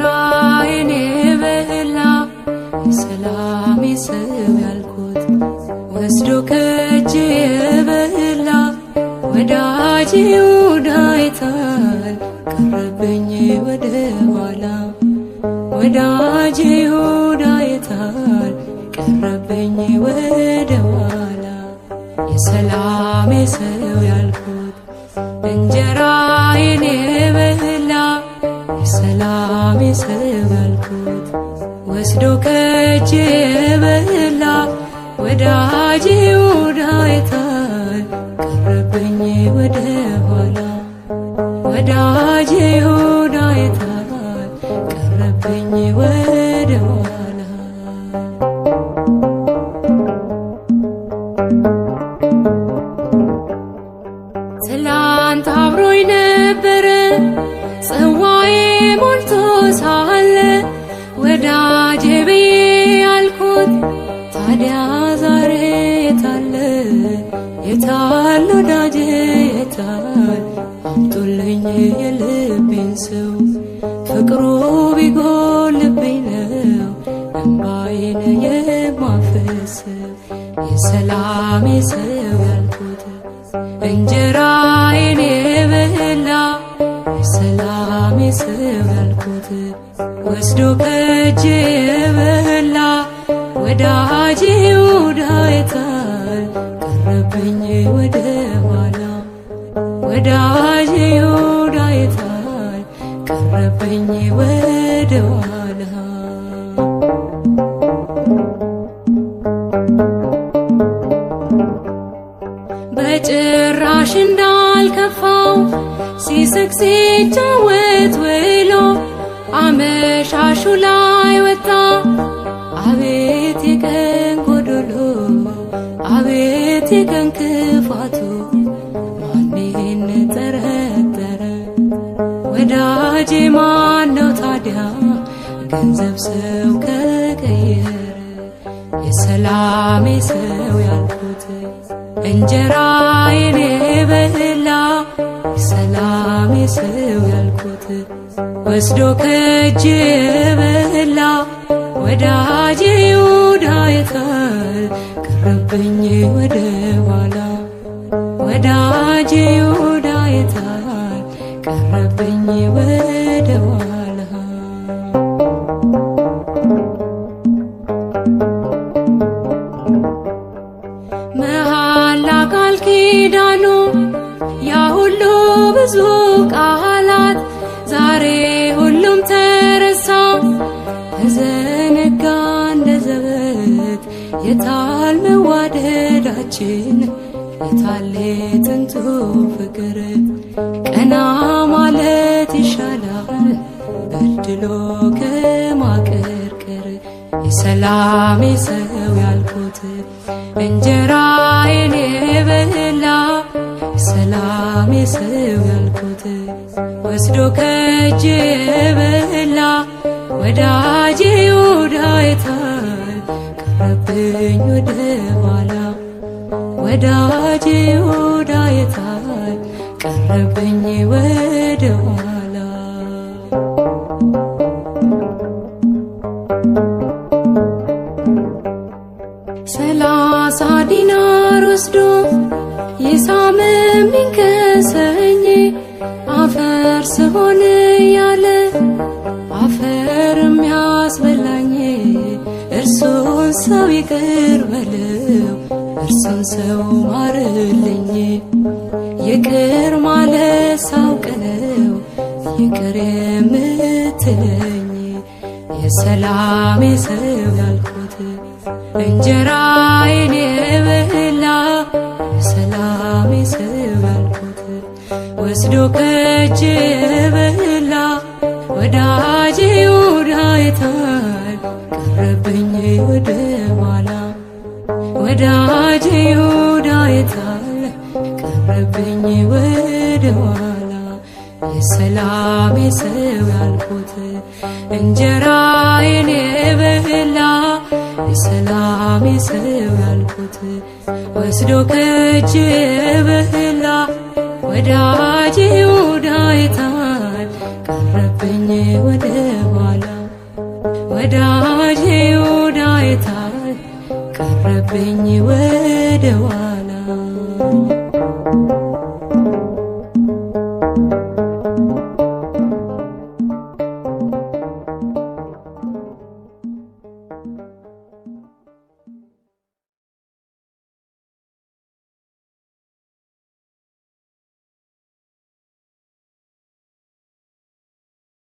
እንጀራዬን የበላ የሰላሜ ሰው ያልኩት ወስዶ ከእጄ የበላ ወዳጄ ይሁዳ አይታል ቀረብኝ ወደ ኋላ ወዳጄ ይሁዳ አይታል ቀረብኝ ወደ ኋላ የሰላሜ ሰው ያልኩት እንጀራዬን የበላ የሰላሜ ሰው ያልኩት ወስዶ ከእጄ የበላ ወዳጄ ይሁዳ አይታል ቀረብኝ ወደ ኋላ ወዳጄ ይሁዳ አይታል ቀረብኝ ወደ ኋላ ትላንት አብሮኝ ነበረ ጽዋዬ ሞልቶ ሳለ ወዳጄ ብዬ ያልኩት ታዲያ ዛሬ የታለ የታል ወዳጄ የታል አምጡልኝ የልቤን ሰው ፍቅሩ ቢጎልብኝ ነው እንባዬን የማፈስሰው የሰላሜ ሰው ያልኩት እንጀራዬን የበላ የሰላሜ ሰው ያልኩት ወስዶ ከእጄ የበላ ወዳጄ ይሁዳ አይታል ቀረብኝ ወደ ኋላ ወዳጄ ይሁዳ አይታል ቀረብኝ ወደ ኋላ በጭራሽ እንዳልከፋው ሲስቅ ሲጫወት ውሎ አመሻሹ ላይ ወጣ አቤት የቀን ጎዶሎ አቤት የቀን ክፋቱ ማን ይህን ጠረጠረ ወዳጄ ማነው ታዲያ ገንዘብ ሰው ከቀየረ የሰላሜ ሰው ያልኩት እንጀራዬን የበላ የሰላሜ ሰው ያልኩት ወስዶ ከእጄ የበላ ወዳጄ ይሁዳ አይታል ቀረብኝ ወደ ኋላ ወዳጄ ይሁዳ አይታል ቀረብኝ ወደ ኋላ መሐላ ቃል ኪዳኑ ያ ሁሉ ብዙ ቃላት ዛሬ ሁሉም ተረሳ ተዘነጋ እንደ ዘበት የታል መዋደዳችን የታል ጥንቱ ፍቅር ቀና ማለት ይሻላል በድሎ ከማቀርቀር የሰላሜ ሰው ያልኩት እንጀራዬን የበላ የሰላሜ ሰው ያልኩት ወስዶ ከእጄ የበላ ወዳጄ ይሁዳ አይታል ቀረብኝ ወደ ኋላ ወዳጄ ይሁዳ አይታል ቀረብኝ ወደ ኋላ ሰላሳ ዲናር ወስዶ ይሳምብኝ ከሰኝ አፈር ስሆን ያለ አፈር የሚያስበላኝ እርሱን ሰው ይቅር በለው እርሱን ሰው ማርልኝ ይቅር ማለት ሳውቅ ነው ይቅር የምትለኝ የሰላሜ ሰው ያልኩት እንጀራዬን የበላ የሰላሜ ሰው ያልኩት ወስዶ ከእጄ የበላ ወዳጄ ይሁዳ አይታል ቀረብኝ ወደ ኋላ ወዳጄ ይሁዳ አይታል ቀረብኝ ወደ ኋላ የሰላሜ ሰው ያልኩት እንጀራዬን የበላ የሰላሜ ሰው ያልኩት ወስዶ ከእጄ የበላ ወዳጄ ይሁዳ አይታል ቀረብኝ ወደ ኋላ ወዳጄ ዮዳሄታይ ቀረብኝ ወደ ኋላ